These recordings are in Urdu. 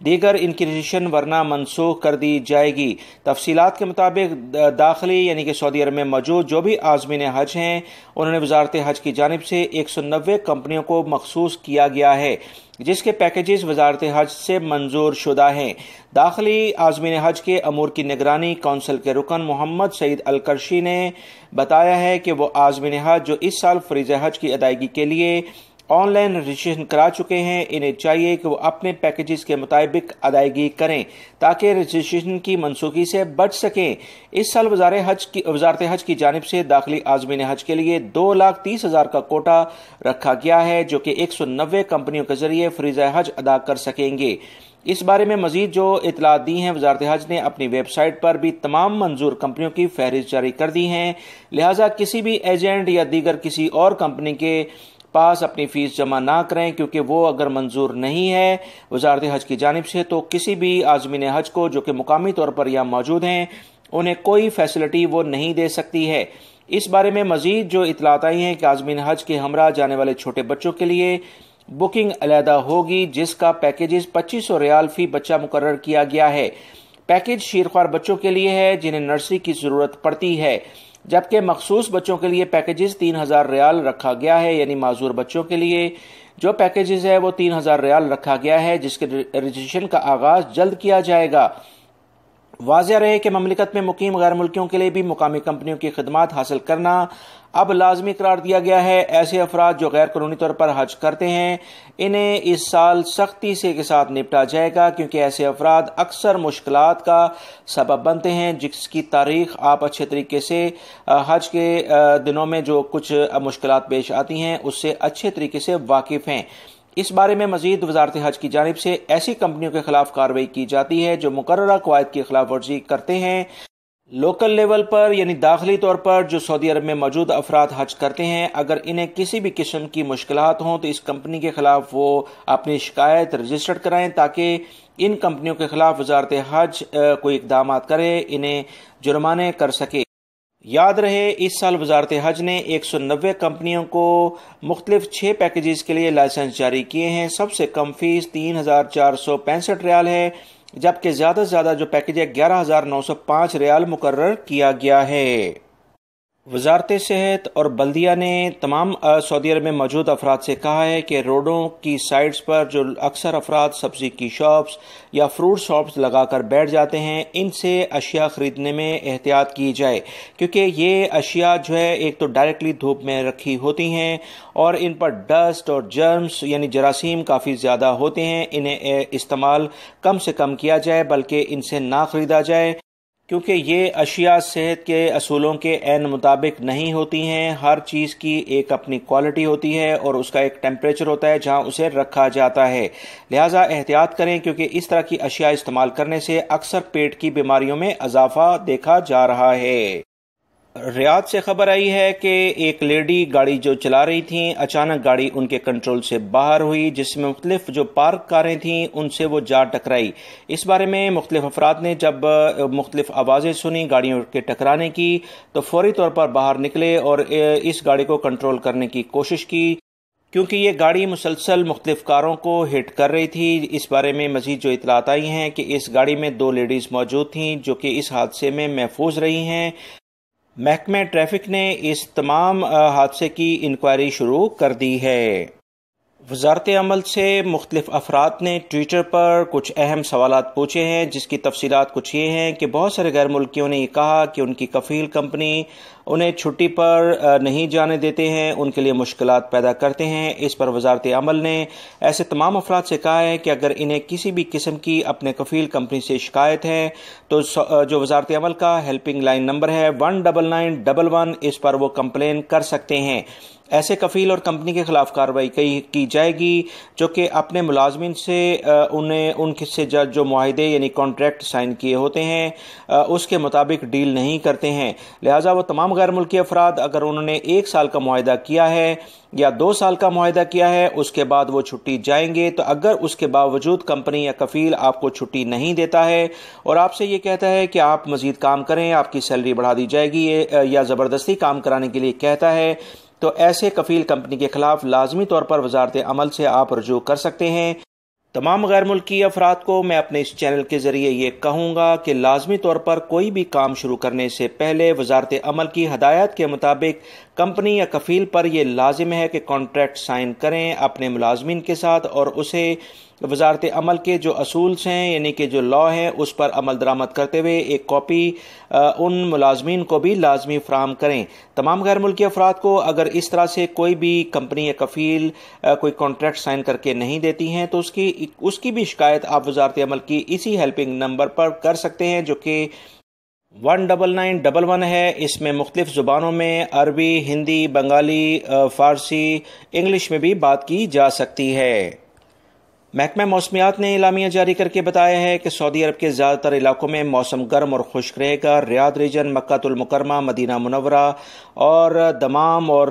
دیگر ان کی رجسٹریشن ورنہ منسوخ کر دی جائے گی۔ تفصیلات کے مطابق داخلی یعنی کہ سعودی عرب میں موجود جو بھی عازمین حج ہیں انہوں نے وزارت حج کی جانب سے 190 کمپنیوں کو مخصوص کیا گیا ہے جس کے پیکیجز وزارت حج سے منظور شدہ ہیں۔ داخلی عازمین حج کے امور کی نگرانی کونسل کے رکن محمد سعید القرشی نے بتایا ہے کہ وہ عازمین حج جو اس سال فریضہ حج کی ادائیگی کے لیے آن لائن رجسٹریشن کرا چکے ہیں انہیں چاہیے کہ وہ اپنے پیکیجز کے مطابق ادائیگی کریں تاکہ رجسٹریشن کی منسوخی سے بچ سکیں۔ اس سال وزارت حج کی جانب سے داخلی عازمین حج کے لیے 2,30,000 کا کوٹا رکھا گیا ہے جو کہ 190 کمپنیوں کے ذریعے فریضہ حج ادا کر سکیں گے۔ اس بارے میں مزید جو اطلاعات دی ہیں وزارت حج نے اپنی ویب سائٹ پر بھی تمام منظور کمپنیوں کی فہرست جاری کر دی ہیں، لہٰذا کسی بھی ایجنٹ یا دیگر کسی اور کمپنی کے پاس اپنی فیس جمع نہ کریں کیونکہ وہ اگر منظور نہیں ہے وزارت حج کی جانب سے تو کسی بھی عازمین حج کو جو کہ مقامی طور پر یہاں موجود ہیں انہیں کوئی فیسلٹی وہ نہیں دے سکتی ہے۔ اس بارے میں مزید جو اطلاعات آئی ہیں کہ عازمین حج کے ہمراہ جانے والے چھوٹے بچوں کے لیے بکنگ علیحدہ ہوگی جس کا پیکیجز 2500 ریال فی بچہ مقرر کیا گیا ہے۔ پیکیج شیرخوار بچوں کے لیے ہے جنہیں نرسری کی ضرورت پڑتی ہے، جبکہ مخصوص بچوں کے لیے پیکیجز 3000 ریال رکھا گیا ہے، یعنی معذور بچوں کے لیے جو پیکیجز ہے وہ 3000 ریال رکھا گیا ہے جس کے رجسٹریشن کا آغاز جلد کیا جائے گا۔ واضح رہے کہ مملکت میں مقیم غیر ملکیوں کے لیے بھی مقامی کمپنیوں کی خدمات حاصل کرنا اب لازمی قرار دیا گیا ہے۔ ایسے افراد جو غیر قانونی طور پر حج کرتے ہیں انہیں اس سال سختی سے کے ساتھ نپٹا جائے گا کیونکہ ایسے افراد اکثر مشکلات کا سبب بنتے ہیں جس کی تاریخ آپ اچھے طریقے سے حج کے دنوں میں جو کچھ مشکلات پیش آتی ہیں اس سے اچھے طریقے سے واقف ہیں۔ اس بارے میں مزید وزارت حج کی جانب سے ایسی کمپنیوں کے خلاف کارروائی کی جاتی ہے جو مقررہ قواعد کی خلاف ورزی کرتے ہیں۔ لوکل لیول پر یعنی داخلی طور پر جو سعودی عرب میں موجود افراد حج کرتے ہیں اگر انہیں کسی بھی قسم کی مشکلات ہوں تو اس کمپنی کے خلاف وہ اپنی شکایت رجسٹر کرائیں تاکہ ان کمپنیوں کے خلاف وزارت حج کوئی اقدامات کرے انہیں جرمانے کر سکے۔ یاد رہے اس سال وزارت حج نے 190 کمپنیوں کو مختلف 6 پیکیجز کے لیے لائسنس جاری کیے ہیں۔ سب سے کم فیس 3465 ریال ہے جبکہ زیادہ سے زیادہ جو پیکیج ہے 11905 ریال مقرر کیا گیا ہے۔ وزارت صحت اور بلدیہ نے تمام سعودی عرب میں موجود افراد سے کہا ہے کہ روڈوں کی سائٹس پر جو اکثر افراد سبزی کی شاپس یا فروٹ شاپس لگا کر بیٹھ جاتے ہیں ان سے اشیاء خریدنے میں احتیاط کی جائے کیونکہ یہ اشیاء جو ہے ایک تو ڈائریکٹلی دھوپ میں رکھی ہوتی ہیں اور ان پر ڈسٹ اور جرمز یعنی جراثیم کافی زیادہ ہوتے ہیں، انہیں استعمال کم سے کم کیا جائے بلکہ ان سے نہ خریدا جائے کیونکہ یہ اشیاء صحت کے اصولوں کے عین مطابق نہیں ہوتی ہیں۔ ہر چیز کی ایک اپنی کوالٹی ہوتی ہے اور اس کا ایک ٹیمپریچر ہوتا ہے جہاں اسے رکھا جاتا ہے، لہٰذا احتیاط کریں کیونکہ اس طرح کی اشیاء استعمال کرنے سے اکثر پیٹ کی بیماریوں میں اضافہ دیکھا جا رہا ہے۔ ریاض سے خبر آئی ہے کہ ایک لیڈی گاڑی جو چلا رہی تھیں اچانک گاڑی ان کے کنٹرول سے باہر ہوئی جس میں مختلف جو پارک کاریں تھیں ان سے وہ جا ٹکرائی۔ اس بارے میں مختلف افراد نے جب مختلف آوازیں سنی گاڑیوں کے ٹکرانے کی تو فوری طور پر باہر نکلے اور اس گاڑی کو کنٹرول کرنے کی کوشش کی کیونکہ یہ گاڑی مسلسل مختلف کاروں کو ہٹ کر رہی تھی۔ اس بارے میں مزید جو اطلاعات آئی ہیں کہ اس گاڑی میں 2 لیڈیز موجود تھیں جو کہ اس حادثے میں محفوظ رہی ہیں۔ محکمہ ٹریفک نے اس تمام حادثے کی انکوائری شروع کر دی ہے۔ وزارت عمل سے مختلف افراد نے ٹویٹر پر کچھ اہم سوالات پوچھے ہیں جس کی تفصیلات کچھ یہ ہیں کہ بہت سارے غیر ملکیوں نے یہ کہا کہ ان کی کفیل کمپنی انہیں چھٹی پر نہیں جانے دیتے ہیں، ان کے لیے مشکلات پیدا کرتے ہیں۔ اس پر وزارت عمل نے ایسے تمام افراد سے کہا ہے کہ اگر انہیں کسی بھی قسم کی اپنے کفیل کمپنی سے شکایت ہے تو جو وزارت عمل کا ہیلپنگ لائن نمبر ہے 19911 اس پر وہ کمپلین کر سکتے ہیں۔ ایسے کفیل اور کمپنی کے خلاف کارروائی کی جائے گی جو کہ اپنے ملازمین سے ان سے جو معاہدے یعنی کانٹریکٹ سائن کیے ہوتے ہیں اس کے مطابق ڈیل نہیں کرتے ہیں، لہٰذا وہ تمام غیر ملکی افراد اگر انہوں نے 1 سال کا معاہدہ کیا ہے یا 2 سال کا معاہدہ کیا ہے اس کے بعد وہ چھٹی جائیں گے تو اگر اس کے باوجود کمپنی یا کفیل آپ کو چھٹی نہیں دیتا ہے اور آپ سے یہ کہتا ہے کہ آپ مزید کام کریں، آپ کی سیلری بڑھا دی جائے گی یا زبردستی کام کرانے کے لیے کہتا ہے تو ایسے کفیل کمپنی کے خلاف لازمی طور پر وزارت عمل سے آپ رجوع کر سکتے ہیں۔ تمام غیر ملکی افراد کو میں اپنے اس چینل کے ذریعے یہ کہوں گا کہ لازمی طور پر کوئی بھی کام شروع کرنے سے پہلے وزارت عمل کی ہدایات کے مطابق کمپنی یا کفیل پر یہ لازم ہے کہ کانٹریکٹ سائن کریں اپنے ملازمین کے ساتھ، اور اسے وزارت عمل کے جو اصولز ہیں یعنی کہ جو لا ہے اس پر عمل درآمد کرتے ہوئے ایک کاپی ان ملازمین کو بھی لازمی فراہم کریں۔ تمام غیر ملکی افراد کو اگر اس طرح سے کوئی بھی کمپنی یا کفیل کوئی کانٹریکٹ سائن کر کے نہیں دیتی ہیں تو اس کی بھی شکایت آپ وزارت عمل کی اسی ہیلپنگ نمبر پر کر سکتے ہیں جو کہ 19911 ہے۔ اس میں مختلف زبانوں میں عربی، ہندی، بنگالی، فارسی، انگلش میں بھی بات کی جا سکتی ہے۔ محکمہ موسمیات نے اعلامیہ جاری کر کے بتایا ہے کہ سعودی عرب کے زیادہ تر علاقوں میں موسم گرم اور خشک رہے گا۔ ریاض ریجن، مکہ المکرمہ، مدینہ منورہ اور دمام اور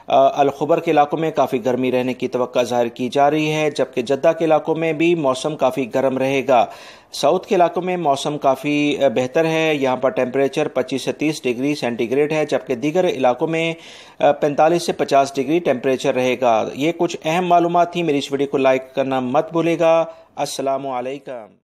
الخبر کے علاقوں میں کافی گرمی رہنے کی توقع ظاہر کی جا رہی ہے، جبکہ جدہ کے علاقوں میں بھی موسم کافی گرم رہے گا۔ ساؤتھ کے علاقوں میں موسم کافی بہتر ہے، یہاں پر ٹیمپریچر 25 سے 30 ڈگری سینٹی گریڈ ہے، جبکہ دیگر علاقوں میں 45 سے 50 ڈگری ٹیمپریچر رہے گا۔ یہ کچھ اہم معلومات تھیں، میری اس ویڈیو کو لائک کرنا مت بھولے گا۔ السلام علیکم۔